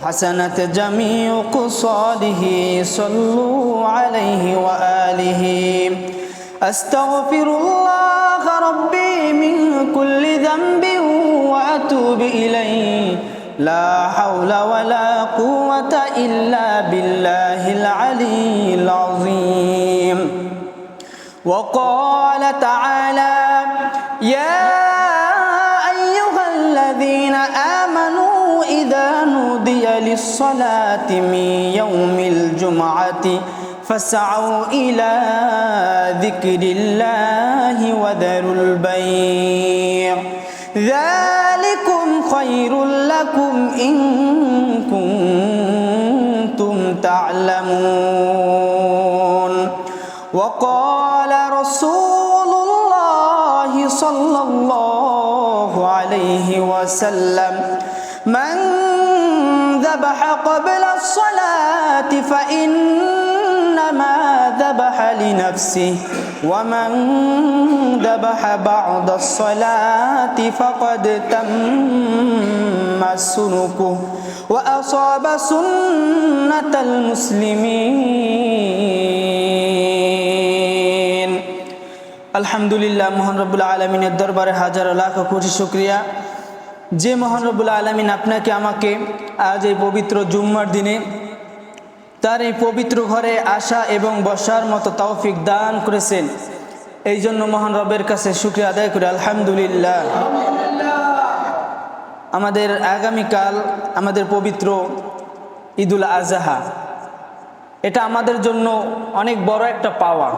حسنت جميع قصاده صلوا عليه وآله أستغفر الله ربي من كل ذنب وأتوب إليه لا حول ولا قوة إلا بالله العلي العظيم وقال تعالى يا أيها الذين آمنوا إذا نودي للصلاة من يوم الجمعة فاسعوا إلى ذكر الله وذروا البيع ذلكم خير لكم إن كنتم تعلمون وقال رسول الله صلى الله عليه وسلم من ذبح قبل الصلاة فإنما ذبح لنفسه ومن ذبح بعد الصلاة فقد تم سنكه وأصاب سنة المسلمين আলহামদুলিল্লাহ মহান রব্বুল আলামিনের দরবারে হাজার লাখ কোটি শুকরিয়া যে মহান রব্বুল আলামিন আপনাকে আমাকে আজ এই পবিত্র জুম্মার দিনে তার এই পবিত্র ঘরে আসা এবং বসার মতো তৌফিক দান করেছেন এই জন্য মহান রবের কাছে শুকরিয়া আদায় করি আলহামদুলিল্লাহ। আমাদের আগামীকাল আমাদের পবিত্র ঈদুল আজহা, এটা আমাদের জন্য অনেক বড় একটা পাওয়া।